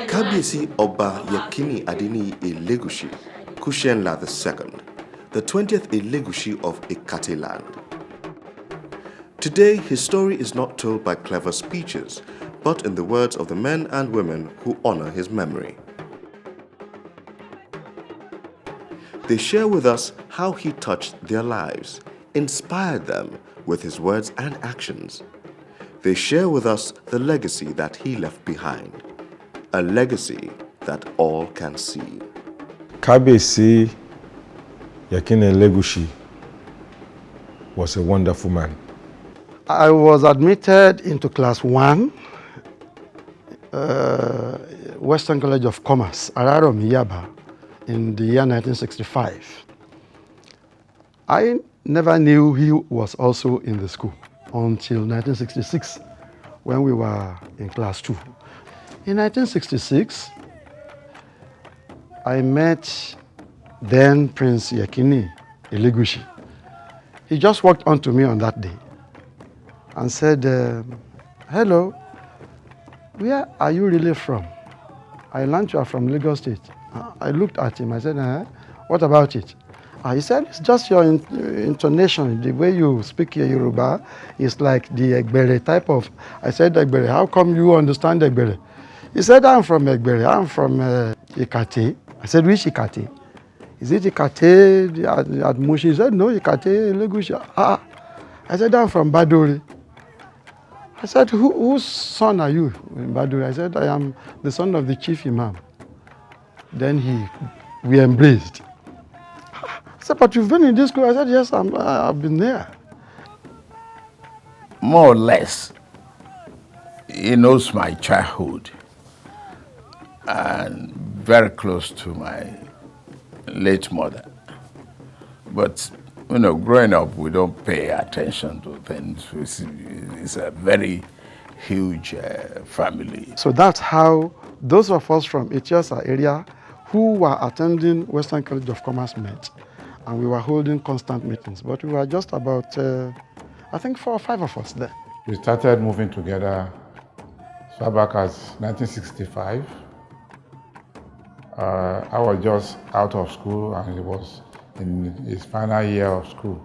Kábíyèsí Ọba Yekini Adeniyi Elegushi, Kusenla II, the 20th Elegushi of Ekate land. Today, his story is not told by clever speeches, but in the words of the men and women who honor his memory. They share with us how he touched their lives, inspired them with his words and actions. They share with us the legacy that he left behind, a legacy that all can see. Kábíyèsí Yekini Elegushi was a wonderful man. I was admitted into class 1, Western College of Commerce, Araromi, Yaba, in the year 1965. I never knew he was also in the school until 1966, when we were in class 2. In 1966, I met then Prince Yekini Elegushi. He just walked on to me on that day and said, hello, where are you really from? I learned you are from Lagos State. I looked at him, I said, what about it? He said, it's just your intonation, the way you speak your Yoruba is like the Egbere type of. I said, Egbere, how come you understand Egbere? He said, I'm from Egbere, I'm from Ikate. I said, which Ikate? Is it Ikate at Mushi? He said, no, Ikate, Elegushi. I said, I'm from Badore. I said, whose son are you in Badore? I said, I am the son of the chief imam. Then we embraced. I said, but you've been in this school? I said, yes, I've been there. More or less, he knows my childhood and very close to my late mother. But, growing up, we don't pay attention to things. It's a very huge family. So that's how those of us from Etiosa area who were attending Western College of Commerce met. And we were holding constant meetings. But we were just about, I think 4 or 5 of us there. We started moving together as far back as 1965. I was just out of school and he was in his final year of school.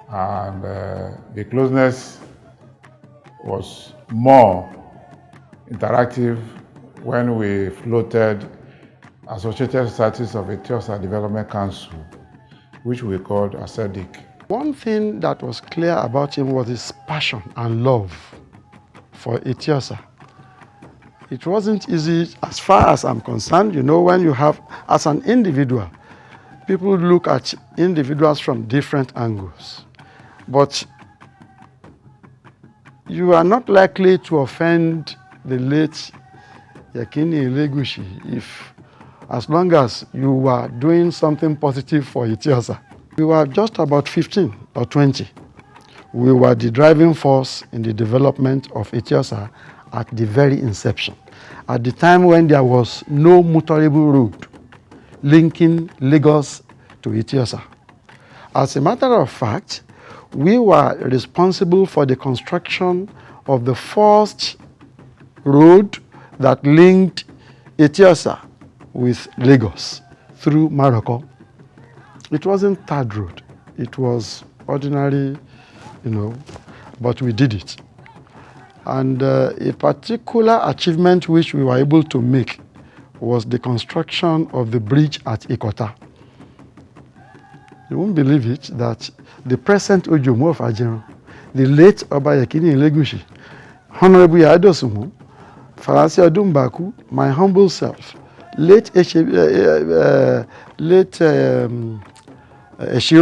And the closeness was more interactive when we floated Associated Societies of Etiosa Development Council, which we called Sadiq. One thing that was clear about him was his passion and love for Etiosa. It wasn't easy as far as I'm concerned. When you have, as an individual, people look at individuals from different angles. But you are not likely to offend the late Yekini Elegushi as long as you were doing something positive for Etiosa. We were just about 15 or 20. We were the driving force in the development of Etiosa at the very inception, at the time when there was no motorable road linking Lagos to Etiosa. As a matter of fact, we were responsible for the construction of the first road that linked Etiosa with Lagos through Morocco. It wasn't third road. It was ordinary, but we did it. And a particular achievement which we were able to make was the construction of the bridge at Ikota. You won't believe it that the present Ojomo of Ajero, the late Oba Yekini Elegushi, Honorable Yadosumu, Faransi Odumbaku, my humble self, late Eshiro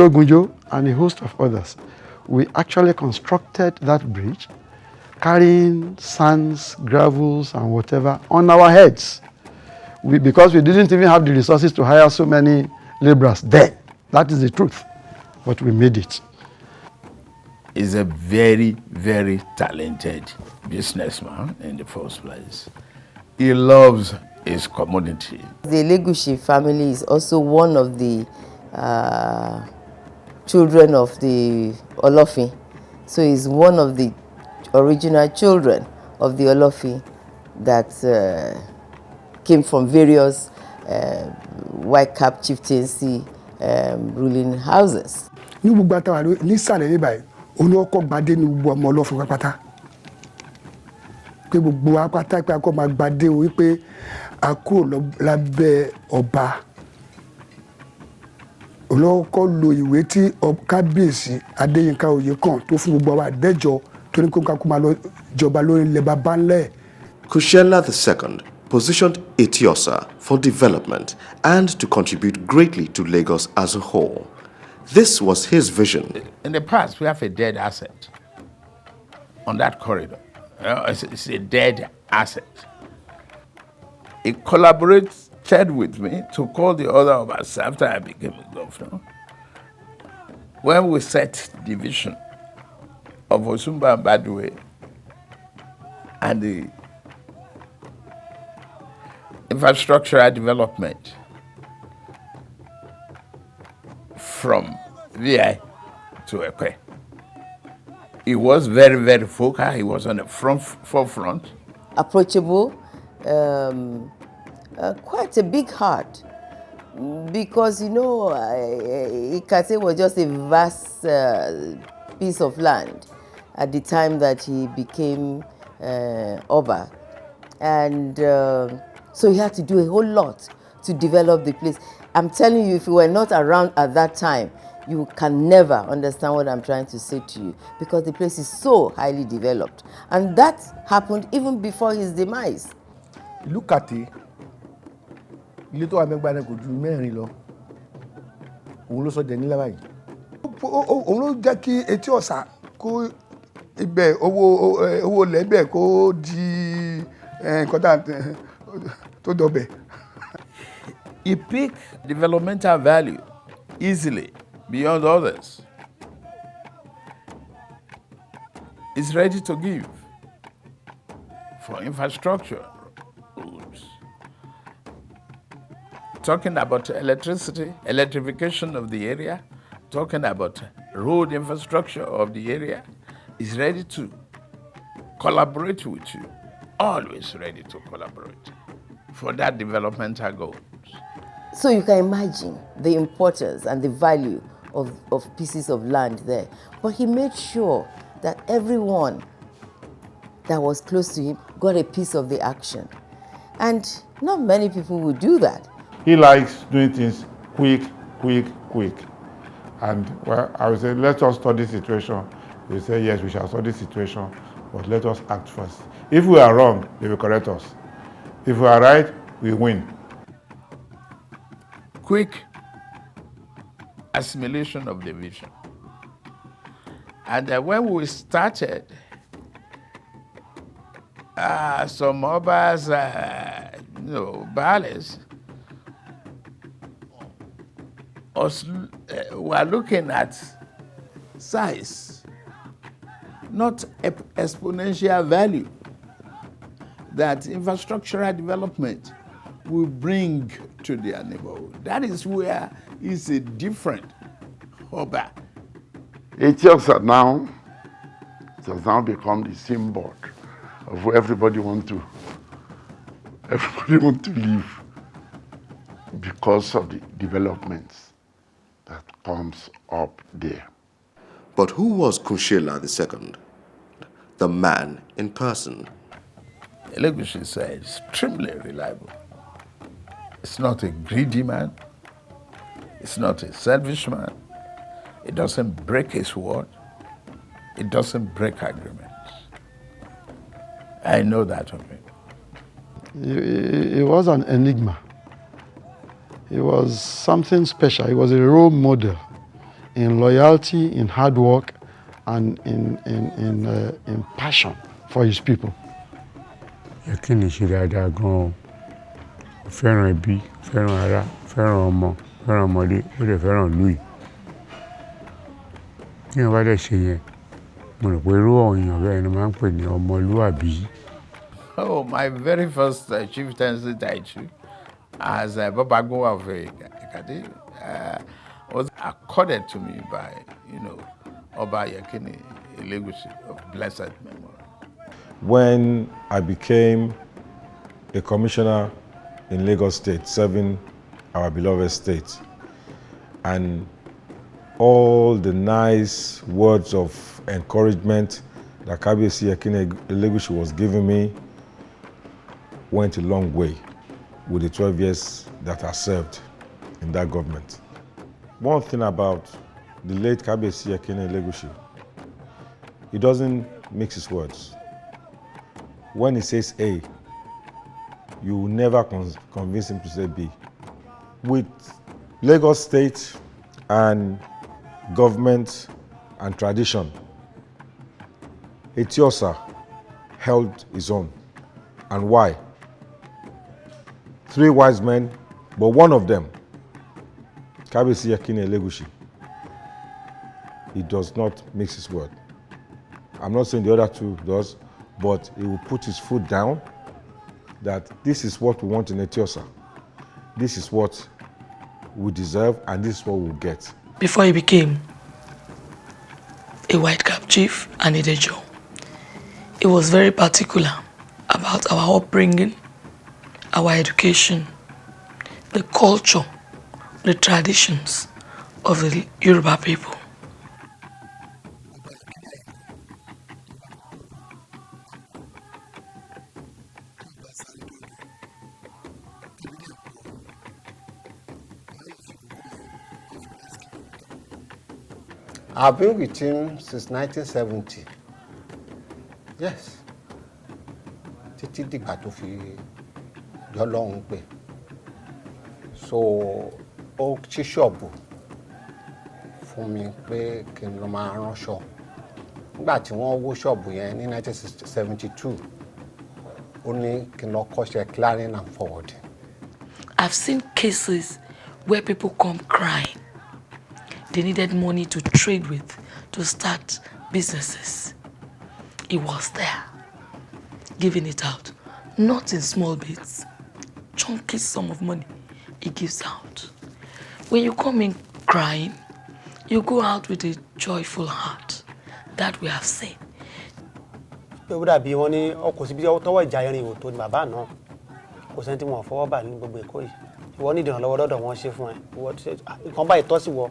Gunjo, and a host of others, we actually constructed that bridge, carrying sands, gravels, and whatever on our heads. Because we didn't even have the resources to hire so many laborers then. That is the truth. But we made it. He's a very, very talented businessman in the first place. He loves his community. The Elegushi family is also one of the children of the Olofi. So he's one of the original children of the Olofi that came from various white cap chieftaincy ruling houses. Ní gbogbo àtàwà nísàlẹ̀ ní báyìí olóòkọ́ gbadé ní gbogbo ọmọ Ọlọ́fin pátá pé gbogbo apáta pé akọ́ máa gbadé o wípé a kúrò lábẹ́ ọba olóòkọ́ lo ìwé tí kábíyèsí Adéyínká Oyèkán tó fún gbogbo àwọn àdẹ́jọ tó ní kó kakú máa lọ jọba lórí ilẹ̀ bàbá ńlẹ̀. Kusenla II positioned Etiosa for development and to contribute greatly to Lagos as a whole. This was his vision. In the past, we have a dead asset on that corridor. It's a dead asset. He collaborated with me to call the other of us after I became a governor. When we set the vision of Osumba and Badwe and the infrastructural development from VI to Ekwe. He was very, very focal. He was on the forefront. Approachable, quite a big heart, because you know, Ikate was just a vast piece of land at the time that he became Oba, and so he had to do a whole lot to develop the place. I'm telling you, if you were not around at that time, you can never understand what I'm trying to say to you, because the place is so highly developed. And that happened even before his demise. Look at it. Ilé tó wà mẹ́gbàá náà kò ju mẹ́rin lọ. Òun ló sọ jẹ nílẹ̀ báyìí. Òun ló jẹ́ kí Etiosa kó ibẹ̀ owó lẹ́bẹ̀ kó di nǹkan tó dọ̀bẹ̀. He picked developmental value easily beyond others. He's ready to give for infrastructure, roads. Talking about electricity, electrification of the area, talking about road infrastructure of the area. He's ready to collaborate with you, always ready to collaborate for that developmental goals. So you can imagine the importance and the value of pieces of land there. But he made sure that everyone that was close to him got a piece of the action. And not many people would do that. He likes doing things quick. And well, I would say, let us study the situation. We say, yes, we shall study the situation, but let us act first. If we are wrong, they will correct us. If we are right, we win. Quick assimilation of the vision. And when we started, some of us, Bales, were looking at size, not exponential value that infrastructural development will bring to their neighborhood. That is where it's a different Oba. Etiosa now, it has now become the symbol of where everybody want to live because of the developments that comes up there. But who was Kusenla II? The man in person. Elegushi is extremely reliable. It's not a greedy man. It's not a selfish man. It doesn't break his word. It doesn't break agreements. I know that of him. He was an enigma. He was something special. He was a role model in loyalty, in hard work, and in passion for his people. Yekini ṣe dáadáa gan-an. Ó fẹ́ràn ẹbí, fẹ́ràn ará, fẹ́ràn ọmọ, fẹ́ràn ọmọdé, ó dẹ̀ fẹ́ràn ìlú yìí. Tí wọ́n bá dẹ̀ ṣe yẹn, mo rò pé irú èèyàn bẹ́ẹ̀ ni máa ń pè ní ọmọlúwàbí. Oh, my very first chieftaincy title as a Babago of Ekadi was accorded to me by, OBA YEKINI, Elegushi of blessed memory. When I became a commissioner in Lagos State, serving our beloved state, and all the nice words of encouragement that Kabiyesi Yekini Elegushi was giving me went a long way with the 12 years that I served in that government. One thing about the late Kabiyesi Yekini Elegushi, he doesn't mix his words. When he says A, you will never convince him to say B. With Lagos State and government and tradition, Etiosa held his own. And why? 3 wise men, but one of them, Kabiyesi Yekini Elegushi, he does not mix his word. I'm not saying the other two does, but he will put his foot down that this is what we want in Etiosa. This is what we deserve, and this is what we'll get. Before he became a white cap chief and a dejo, he was very particular about our upbringing, our education, the culture, the traditions of the Yoruba people. I've been with him since 1970. Yes. Títí dìgbà tó fi yọ́lọ́run pé. So, ó ṣí ṣọ́ọ̀bù fún mi pé kí n lọ máa ránṣọ. Nígbà tí wọ́n wó ṣọ́ọ̀bù yẹn ní 1972, ó ní kí n lọ kọ́ṣẹ́ clearing and forwarding. I've seen cases where people come crying. They needed money to trade with, to start businesses. He was there, giving it out, not in small bits, chunky sum of money he gives out. When you come in crying, you go out with a joyful heart. That we have seen. Ó dàbí wọ́n ní ọkọ̀ síbi tọ́wọ́ ìjà irin ìwò tó ní bàbá náà. Kò sẹ́ni tí wọ́n fọwọ́ bà ní gbogbo Èkó yìí. Ìwọ ní ìdènà lọ́wọ́ dọ́dọ̀ wọn ṣe fún ẹ. Ìkan báyìí tọ́ sí wọ.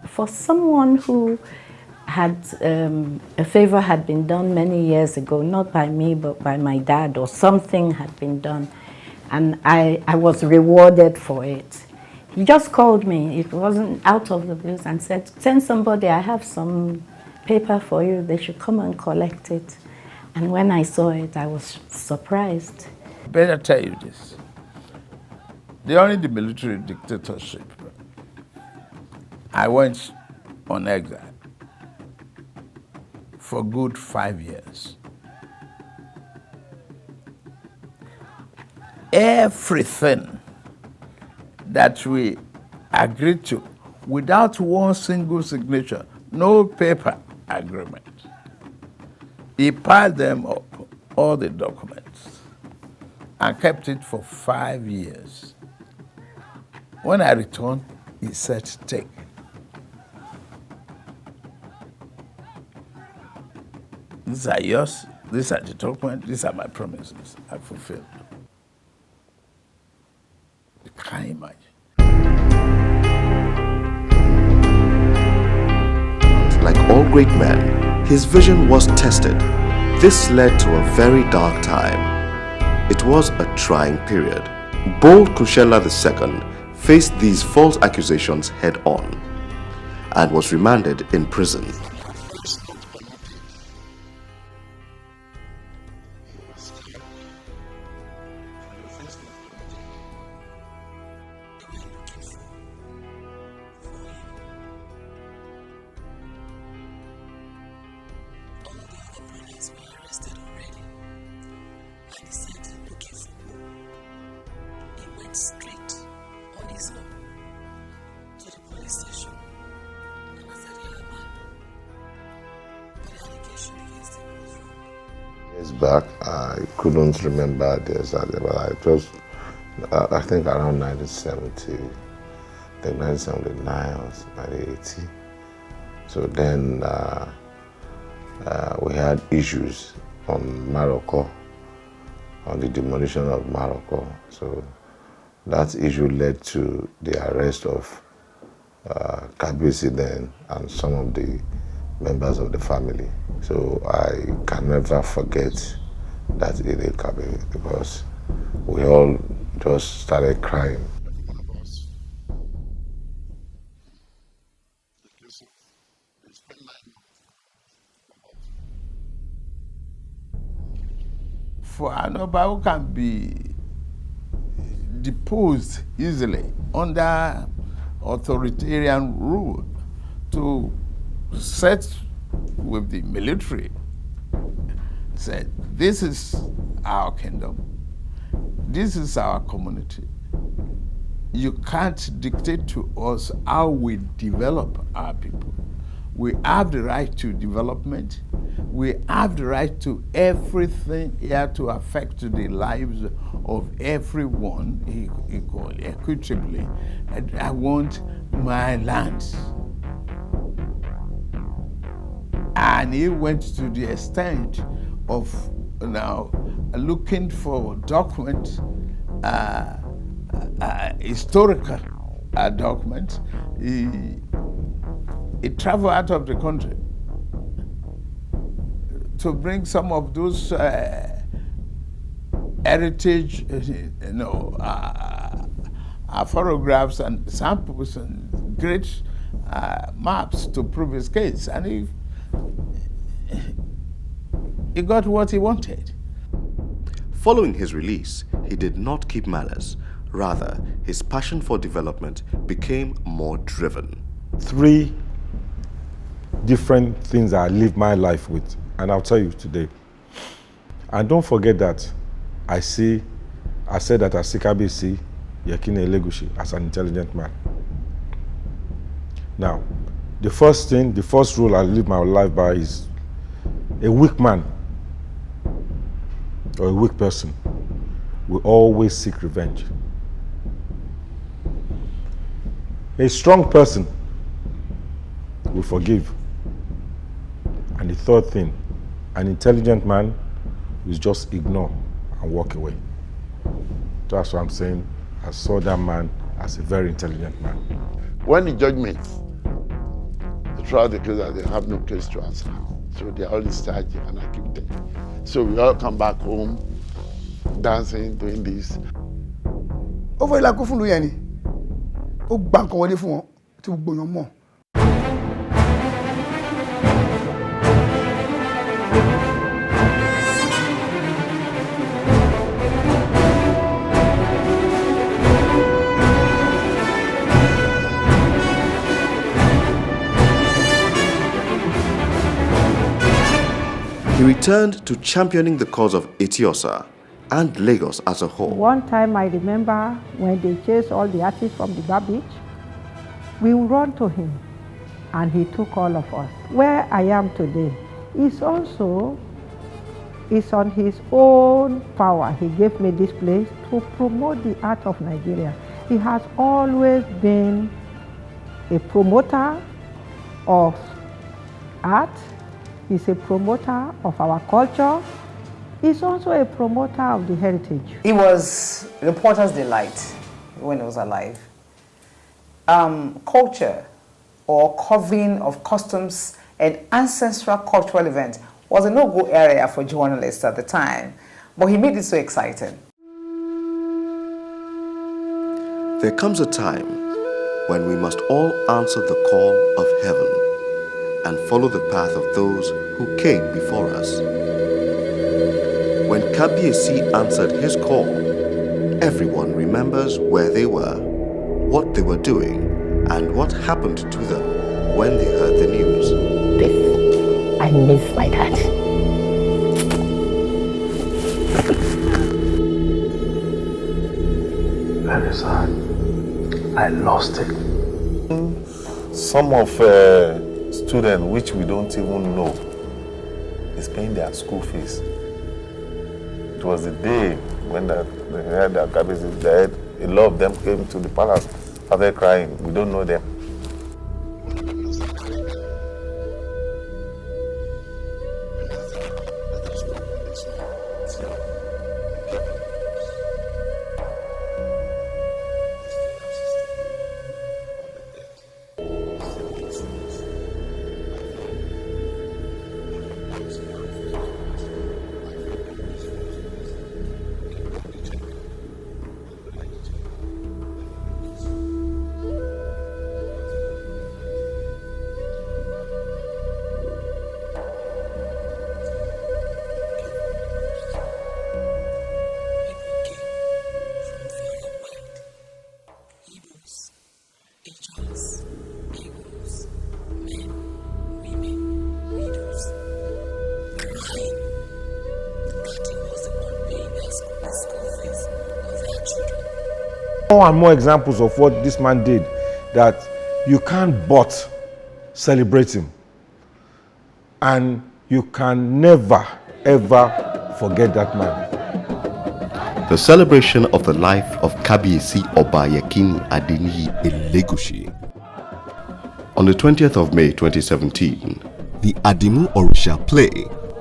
For someone who had a favor had been done many years ago, not by me but by my dad, or something had been done, and I was rewarded for it. He just called me, it wasn't out of the blues, and said, send somebody, I have some paper for you, they should come and collect it. And when I saw it, I was surprised. Better tell you this. During the military dictatorship, I went on exile for good 5 years. Everything that we agreed to, without one single signature, no paper agreement, he piled them up, all the documents, and kept it for 5 years. When I returned, he said, take. These are yours, these are the documents, these are my promises. I fulfilled. You can't imagine. Like all great men, his vision was tested. This led to a very dark time. It was a trying period. Bold Kusenla II faced these false accusations head-on and was remanded in prison. Station, and I said, yeah, man. But the allegation back. I couldn't remember the exact, but it was, I think, around 1970, I think 1979 or 1980. So then we had issues on Morocco, on the demolition of Morocco. So that issue led to the arrest of Kabisi then and some of the members of the family. So I can never forget that Ide Kabisi because we all just started crying. For an Oba who can be deposed easily under authoritarian rule to set with the military, said, this is our kingdom, this is our community. You can't dictate to us how we develop our people. We have the right to development. We have the right to everything here to affect the lives of everyone equally, equitably. And I want my lands. And he went to the extent of now looking for documents, historical documents. He traveled out of the country to bring some of those heritage, photographs and samples and great maps to prove his case. And he got what he wanted. Following his release, he did not keep malice. Rather, his passion for development became more driven. 3 different things I live my life with, and I'll tell you today. And don't forget that I said that I see Kabisi Yekini Elegushi as an intelligent man. Now, the first rule I live my life by is a weak man or a weak person will always seek revenge. A strong person will forgive. And the third thing, an intelligent man will just ignore and walk away. That's what I'm saying. I saw that man as a very intelligent man. When the judgment, the trial declares that they have no case to answer. So they are all discharged and acquitted. So we all come back home, dancing, doing this. Over ìlà kó fún lu yẹn ni. Ó gba nǹkan wọlé fún wọn tí gbogbo èèyàn mọ̀. He returned to championing the cause of Etiosa and Lagos as a whole. One time I remember when they chased all the artists from the bar beach, we would run to him and he took all of us. Where I am today is on his own power. He gave me this place to promote the art of Nigeria. He has always been a promoter of art. He's a promoter of our culture. He's also a promoter of the heritage. He was reporter's delight when he was alive. Culture or covering of customs and ancestral cultural events was a no-go area for journalists at the time, but he made it so exciting. There comes a time when we must all answer the call of heaven and follow the path of those who came before us. When Kabiyesi answered his call, everyone remembers where they were, what they were doing, and what happened to them when they heard the news. I miss my dad. Very sad. I lost it. Some of students which we don't even know is paying their school fees It was the day when they heard that Kabiyesi is dead. A lot of them came to the palace, started crying. We don't know them. More and more examples of what this man did, that you can't but celebrate him, and you can never ever forget that man. The celebration of the life of Kabiyesi Oba Yekini Adeniyi Elegushi. On the 20th of May 2017, the Adimu Orisha play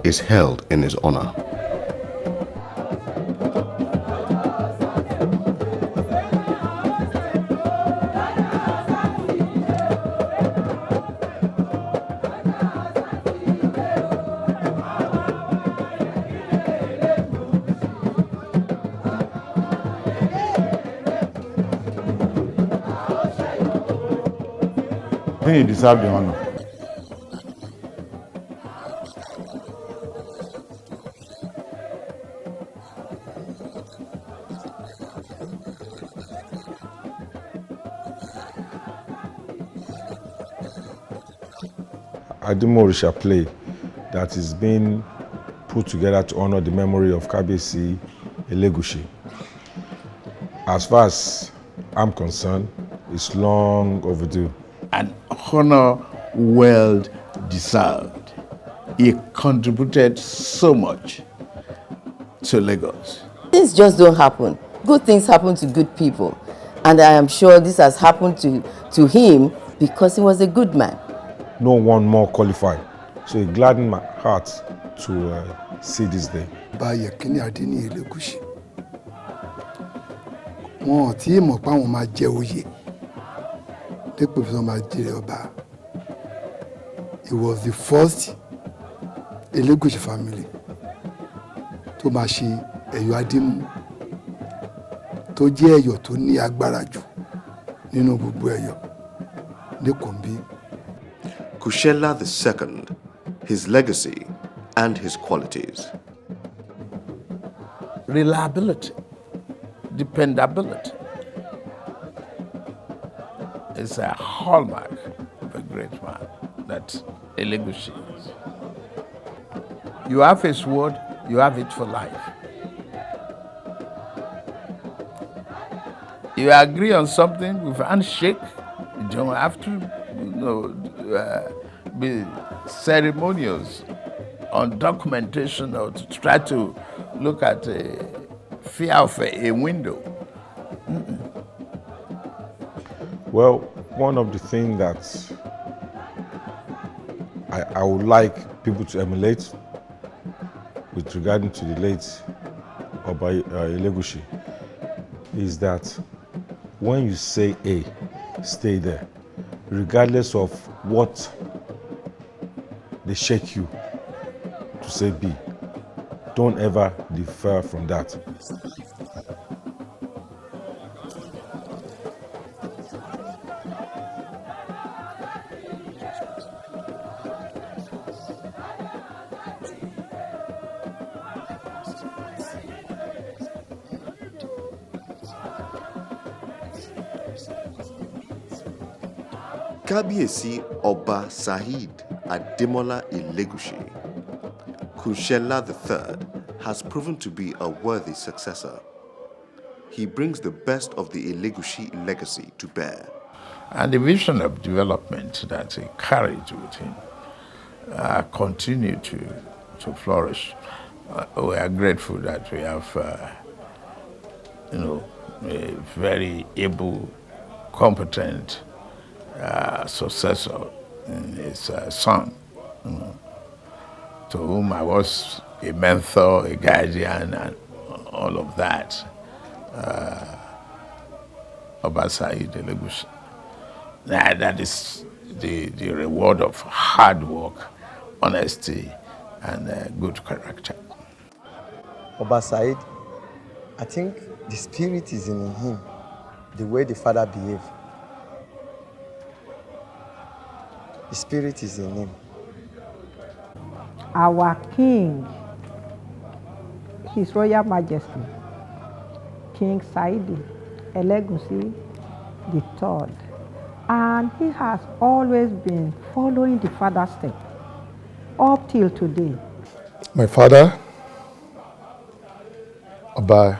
is held in his honor. I think he deserved the honor. Adimu Orisha play that is being put together to honor the memory of Kabiyesi Elegushi. As far as I'm concerned, it's long overdue. An honor well deserved. He contributed so much to Lagos. Things just don't happen. Good things happen to good people. And I am sure this has happened to him because he was a good man. No one more qualified. So it gladdened my heart to see this day. Ọba Yekini Adeniyi Elegushi. Wọn ò tí ì mọ̀ pé àwọn máa jẹ oyè. Dípò tí wọ́n máa jẹ ọba. He was the first Elegushi family tó máa ṣe ẹ̀yọ̀ Adimu tó jẹ́ ẹ̀yọ̀ tó ní agbára jù nínú gbogbo ẹ̀yọ̀ ní Kòmbí. Kusenla II, his legacy and his qualities. Reliability, dependability is a hallmark of a great man that Elegushi is. You have his word, you have it for life. You agree on something with handshake, you don't have to, be ceremonious on documentation or to try to look at a fear of a window. Well, one of the things that I would like people to emulate with regard to the late Oba Elegushi is that when you say A, stay there, regardless of what they shake you to say B. Don't ever defer from that. Kabiyesi Oba Saheed Ademola Elegushi, Kusenla III, has proven to be a worthy successor. He brings the best of the Elegushi legacy to bear. And the vision of development that he carried with him continue to flourish. we are grateful that we have, a very able, competent successor in his son, to whom I was a mentor, a guardian, and all of that. Saheed Elegushi. That is the reward of hard work, honesty, and good character. Saheed, I think the spirit is in him, the way the father behaved. The spirit is in him. Our king, His Royal Majesty, King Saheed Elegushi III, and he has always been following the father's step up till today. My father, Oba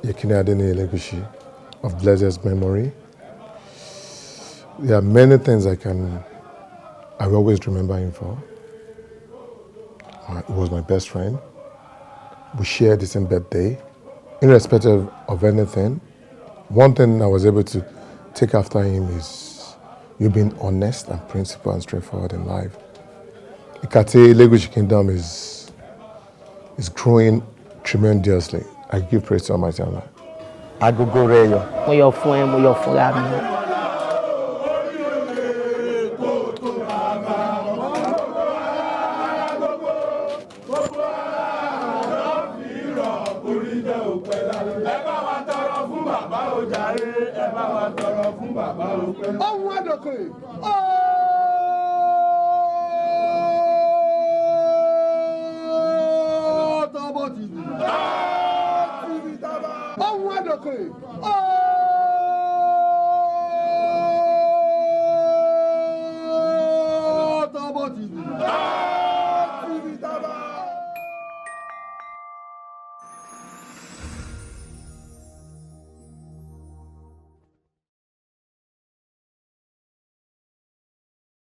YEKINI Adeniyi Elegushi, of blessed memory. There are many things I will always remember him for. He was my best friend. We shared the same birthday. Irrespective of anything, one thing I was able to take after him is you being honest and principled and straightforward in life. Ikate Elegushi Kingdom is growing tremendously. I give praise to Almighty Allah. Agogo reyo. Mo yo fún ẹ, mo yo fúnra mi. Oh,